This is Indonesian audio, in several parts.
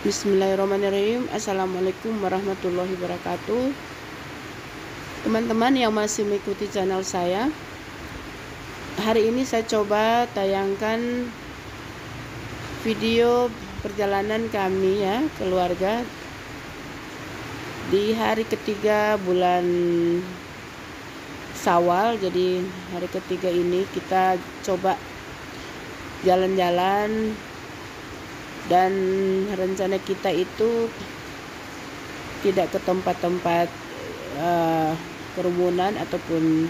Bismillahirrahmanirrahim. Assalamualaikum warahmatullahi wabarakatuh. Teman-teman yang masih mengikuti channel saya, hari ini saya coba tayangkan video perjalanan kami ya, keluarga di hari ketiga bulan Syawal. Jadi hari ketiga ini kita coba jalan-jalan, dan rencana kita itu tidak ke tempat-tempat kerumunan ataupun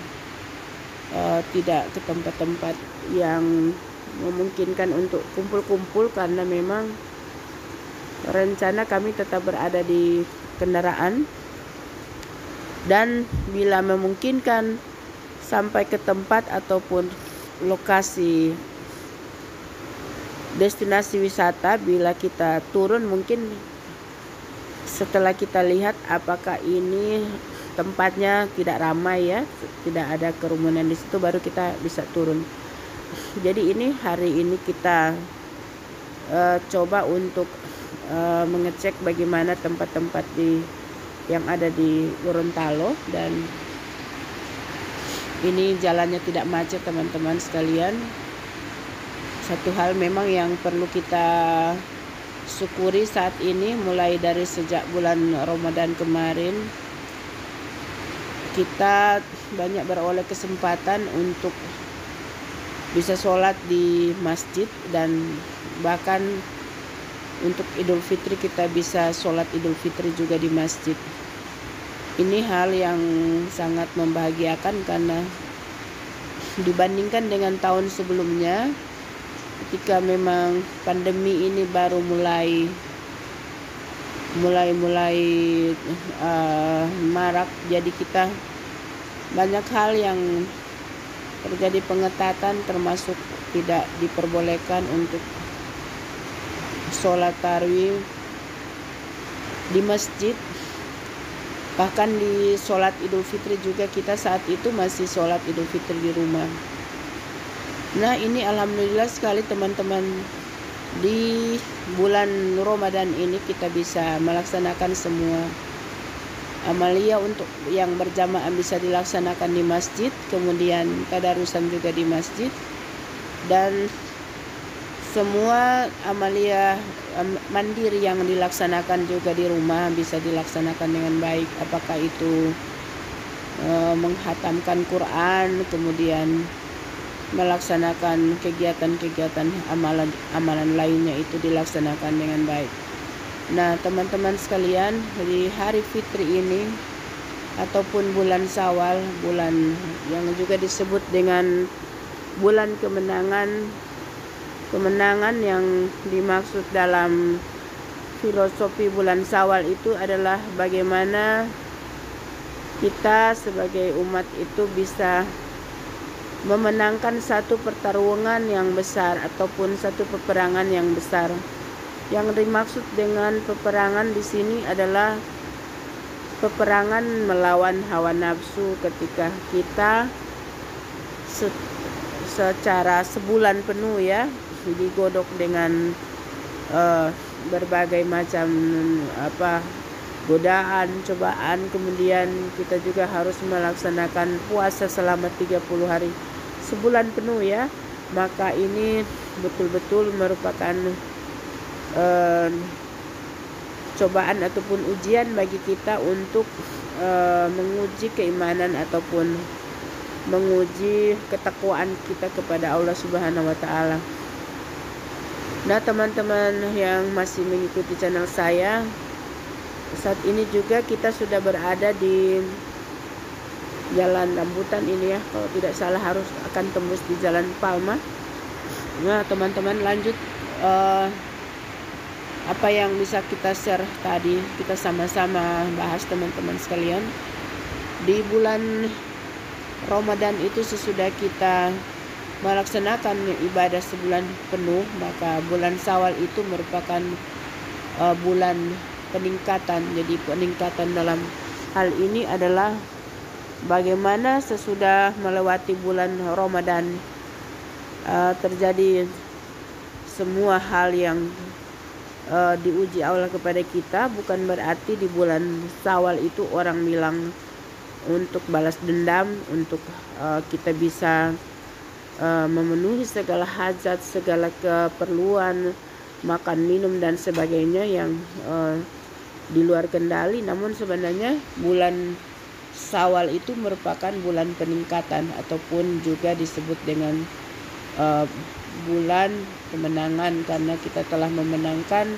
tidak ke tempat-tempat yang memungkinkan untuk kumpul-kumpul, karena memang rencana kami tetap berada di kendaraan, dan bila memungkinkan sampai ke tempat ataupun lokasi destinasi wisata, bila kita turun mungkin setelah kita lihat apakah ini tempatnya tidak ramai ya, tidak ada kerumunan di situ, baru kita bisa turun. Jadi ini hari ini kita coba untuk mengecek bagaimana tempat-tempat yang ada di Gorontalo, dan ini jalannya tidak macet teman-teman sekalian. Satu hal memang yang perlu kita syukuri saat ini, mulai dari sejak bulan Ramadan kemarin, kita banyak beroleh kesempatan untuk bisa sholat di masjid, dan bahkan untuk Idul Fitri kita bisa sholat Idul Fitri juga di masjid. Ini hal yang sangat membahagiakan, karena dibandingkan dengan tahun sebelumnya, ketika memang pandemi ini baru mulai marak, jadi kita banyak hal yang terjadi pengetatan, termasuk tidak diperbolehkan untuk sholat tarawih di masjid. Bahkan di sholat Idul Fitri juga kita saat itu masih sholat Idul Fitri di rumah. Nah, ini alhamdulillah sekali teman-teman, di bulan Ramadan ini kita bisa melaksanakan semua amalia untuk yang berjamaah bisa dilaksanakan di masjid, kemudian tadarusan juga di masjid, dan semua amalia mandiri yang dilaksanakan juga di rumah bisa dilaksanakan dengan baik, apakah itu menghatamkan Quran, kemudian melaksanakan kegiatan-kegiatan amalan lainnya itu dilaksanakan dengan baik. Nah teman-teman sekalian, di hari Fitri ini ataupun bulan Syawal, bulan yang juga disebut dengan bulan kemenangan yang dimaksud dalam filosofi bulan Syawal itu adalah bagaimana kita sebagai umat itu bisa memenangkan satu pertarungan yang besar ataupun satu peperangan yang besar. Yang dimaksud dengan peperangan di sini adalah peperangan melawan hawa nafsu, ketika kita secara sebulan penuh ya digodok dengan berbagai macam godaan, cobaan, kemudian kita juga harus melaksanakan puasa selama 30 hari, sebulan penuh ya. Maka ini betul-betul merupakan cobaan ataupun ujian bagi kita untuk menguji keimanan ataupun menguji ketakwaan kita kepada Allah Subhanahu wa taala. Nah, teman-teman yang masih mengikuti channel saya, saat ini juga kita sudah berada di Jalan Rambutan ini ya, kalau tidak salah harus akan tembus di Jalan Palma. Nah teman-teman, lanjut apa yang bisa kita share tadi, kita sama-sama bahas teman-teman sekalian. Di bulan Ramadan itu sesudah kita melaksanakan ibadah sebulan penuh, maka bulan Syawal itu merupakan bulan peningkatan. Jadi peningkatan dalam hal ini adalah bagaimana sesudah melewati bulan Ramadan terjadi semua hal yang diuji Allah kepada kita, bukan berarti di bulan Syawal itu orang bilang untuk balas dendam, untuk kita bisa memenuhi segala hajat, segala keperluan, makan, minum dan sebagainya yang di luar kendali. Namun sebenarnya bulan Syawal itu merupakan bulan peningkatan ataupun juga disebut dengan bulan kemenangan, karena kita telah memenangkan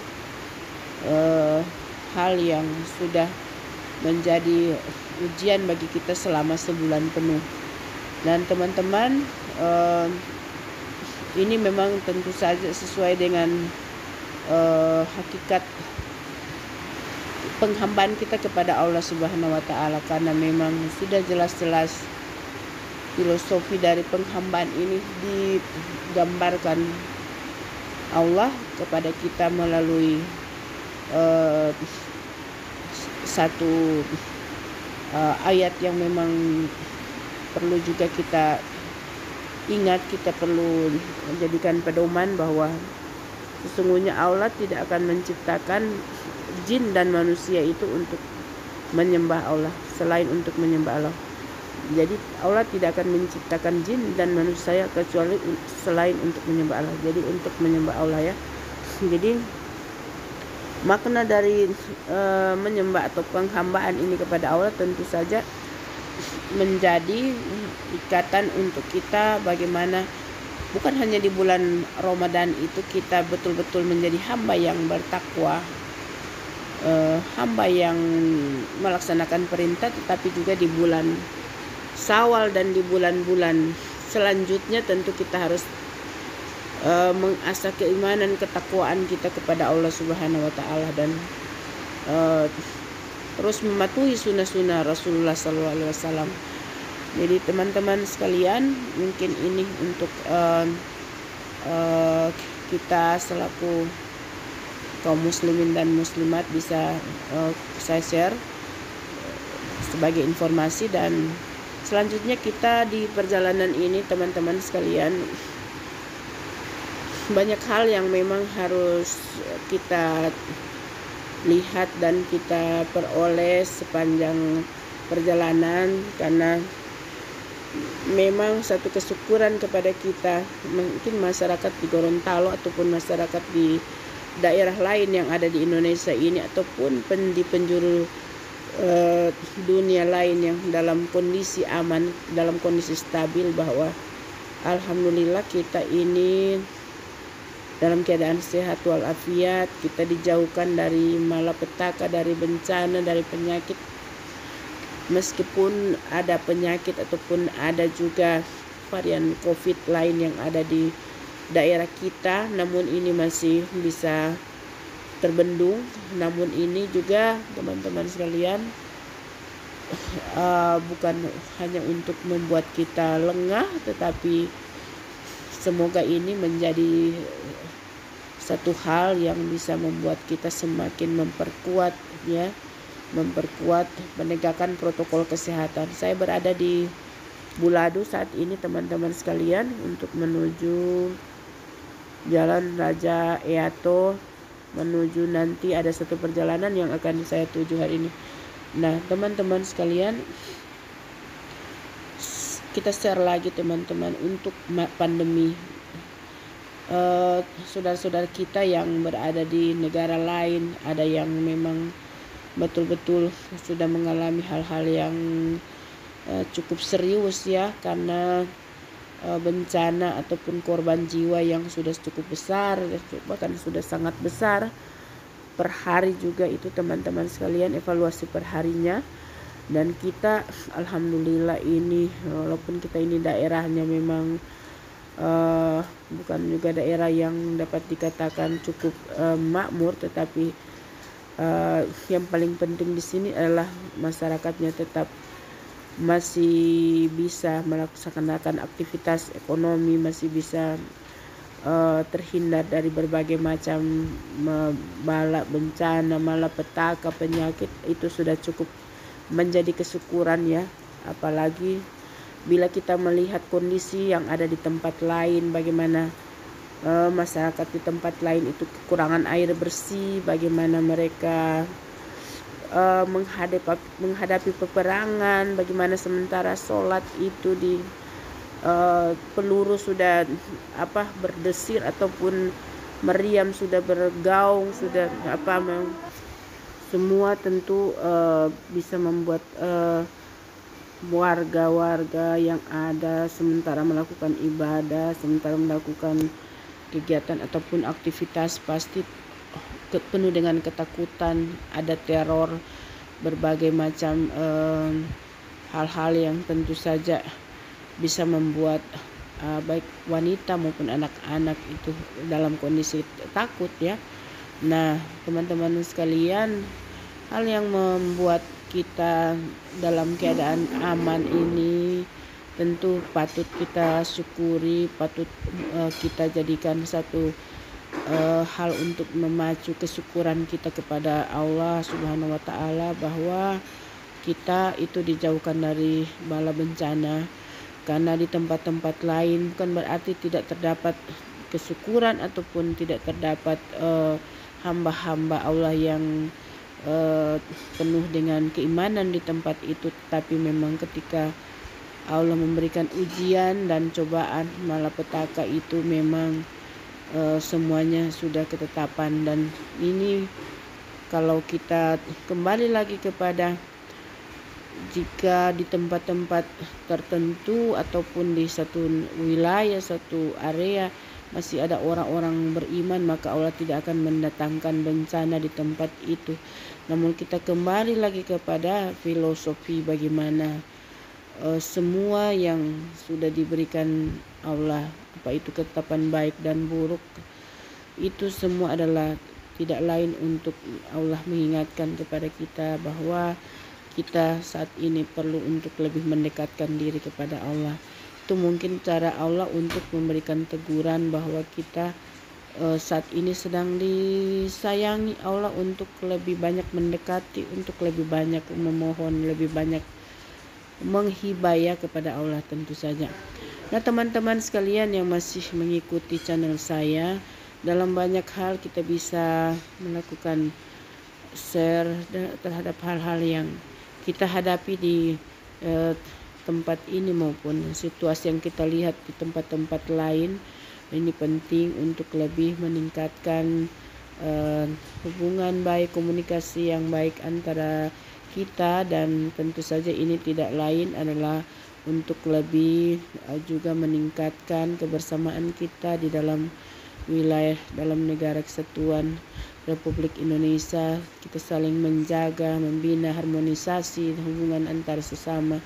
hal yang sudah menjadi ujian bagi kita selama sebulan penuh. Dan teman-teman, ini memang tentu saja sesuai dengan hakikat penghambaan kita kepada Allah Subhanahu wa Ta'ala, karena memang sudah jelas-jelas filosofi dari penghambaan ini digambarkan Allah kepada kita melalui satu ayat yang memang perlu juga kita ingat, kita perlu menjadikan pedoman bahwa sesungguhnya Allah tidak akan menciptakan jin dan manusia itu untuk menyembah Allah, selain untuk menyembah Allah. Jadi Allah tidak akan menciptakan jin dan manusia kecuali selain untuk menyembah Allah. Jadi untuk menyembah Allah ya. Jadi makna dari menyembah atau penghambaan ini kepada Allah tentu saja menjadi ikatan untuk kita, bagaimana bukan hanya di bulan Ramadan itu kita betul-betul menjadi hamba yang bertakwa, hamba yang melaksanakan perintah, tetapi juga di bulan Syawal dan di bulan-bulan selanjutnya tentu kita harus mengasah keimanan, ketakwaan kita kepada Allah Subhanahu wa Ta'ala, dan terus mematuhi sunnah-sunnah Rasulullah SAW. Jadi teman-teman sekalian, mungkin ini untuk kita selaku kaum muslimin dan muslimat bisa saya share sebagai informasi. Dan selanjutnya kita di perjalanan ini teman-teman sekalian, banyak hal yang memang harus kita lihat dan kita peroleh sepanjang perjalanan, karena memang satu kesyukuran kepada kita, mungkin masyarakat di Gorontalo ataupun masyarakat di daerah lain yang ada di Indonesia ini, ataupun di penjuru dunia lain yang dalam kondisi aman, dalam kondisi stabil, bahwa alhamdulillah kita ini dalam keadaan sehat walafiat, kita dijauhkan dari malapetaka, dari bencana, dari penyakit. Meskipun ada penyakit ataupun ada juga varian COVID lain yang ada di daerah kita, namun ini masih bisa terbendung. Namun ini juga teman-teman sekalian bukan hanya untuk membuat kita lengah, tetapi semoga ini menjadi satu hal yang bisa membuat kita semakin memperkuat ya, memperkuat penegakan protokol kesehatan. Saya berada di Bulado saat ini teman-teman sekalian, untuk menuju Jalan Raja Eato, menuju nanti ada satu perjalanan yang akan saya tuju hari ini. Nah teman-teman sekalian, kita share lagi teman-teman untuk pandemi. Saudara-saudara kita yang berada di negara lain, ada yang memang betul-betul sudah mengalami hal-hal yang cukup serius ya, karena bencana ataupun korban jiwa yang sudah cukup besar, bahkan sudah sangat besar per hari juga itu teman-teman sekalian, evaluasi per harinya. Dan kita alhamdulillah ini, walaupun kita ini daerahnya memang bukan juga daerah yang dapat dikatakan cukup makmur, tetapi yang paling penting di sini adalah masyarakatnya tetap masih bisa melaksanakan aktivitas ekonomi, masih bisa terhindar dari berbagai macam bala bencana, malapetaka, penyakit. Itu sudah cukup menjadi kesyukuran ya. Apalagi bila kita melihat kondisi yang ada di tempat lain, bagaimana masyarakat di tempat lain itu kekurangan air bersih, bagaimana mereka menghadapi peperangan, bagaimana sementara sholat itu di peluru sudah berdesir ataupun meriam sudah bergaung, sudah semua tentu bisa membuat warga-warga yang ada sementara melakukan ibadah, sementara melakukan kegiatan ataupun aktivitas pasti penuh dengan ketakutan, ada teror, berbagai macam hal-hal yang tentu saja bisa membuat baik wanita maupun anak-anak itu dalam kondisi takut ya. Nah, teman-teman sekalian, hal yang membuat kita dalam keadaan aman ini tentu patut kita syukuri, patut kita jadikan satu hal untuk memacu kesyukuran kita kepada Allah Subhanahu wa Ta'ala, bahwa kita itu dijauhkan dari bala bencana. Karena di tempat-tempat lain bukan berarti tidak terdapat kesyukuran ataupun tidak terdapat hamba-hamba Allah yang penuh dengan keimanan di tempat itu, tetapi memang ketika Allah memberikan ujian dan cobaan malapetaka itu memang semuanya sudah ketetapan. Dan ini kalau kita kembali lagi kepada jika di tempat-tempat tertentu ataupun di satu wilayah, satu area masih ada orang-orang beriman, maka Allah tidak akan mendatangkan bencana di tempat itu. Namun kita kembali lagi kepada filosofi bagaimana semua yang sudah diberikan Allah, apa itu ketetapan baik dan buruk, itu semua adalah tidak lain untuk Allah mengingatkan kepada kita bahwa kita saat ini perlu untuk lebih mendekatkan diri kepada Allah. Itu mungkin cara Allah untuk memberikan teguran bahwa kita saat ini sedang disayangi Allah untuk lebih banyak mendekati, untuk lebih banyak memohon, lebih banyak menghibaya kepada Allah tentu saja. Nah, teman-teman sekalian yang masih mengikuti channel saya, dalam banyak hal kita bisa melakukan share terhadap hal-hal yang kita hadapi di tempat ini maupun situasi yang kita lihat di tempat-tempat lain. Ini penting untuk lebih meningkatkan hubungan baik, komunikasi yang baik antara kita, dan tentu saja ini tidak lain adalah untuk lebih juga meningkatkan kebersamaan kita di dalam wilayah, dalam negara kesatuan Republik Indonesia. Kita saling menjaga, membina harmonisasi hubungan antar sesama.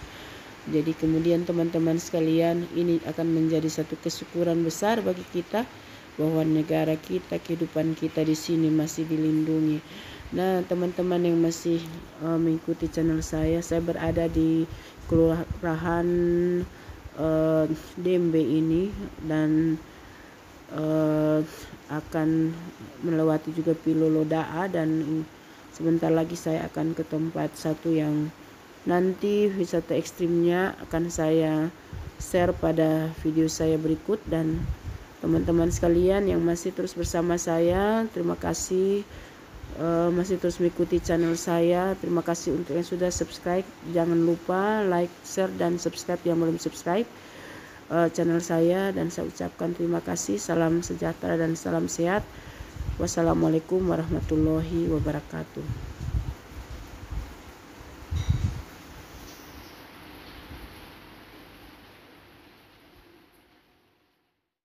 Jadi kemudian teman-teman sekalian, ini akan menjadi satu kesyukuran besar bagi kita bahwa negara kita, kehidupan kita di sini masih dilindungi. Nah, teman-teman yang masih mengikuti channel saya berada di Kelurahan Dembe ini, dan akan melewati juga Pilolodaa, dan sebentar lagi saya akan ke tempat satu yang nanti wisata ekstrimnya akan saya share pada video saya berikut. Dan teman-teman sekalian yang masih terus bersama saya, terima kasih masih terus mengikuti channel saya. Terima kasih untuk yang sudah subscribe. Jangan lupa like, share, dan subscribe yang belum subscribe channel saya, dan saya ucapkan terima kasih. Salam sejahtera dan salam sehat. Wassalamualaikum warahmatullahi wabarakatuh.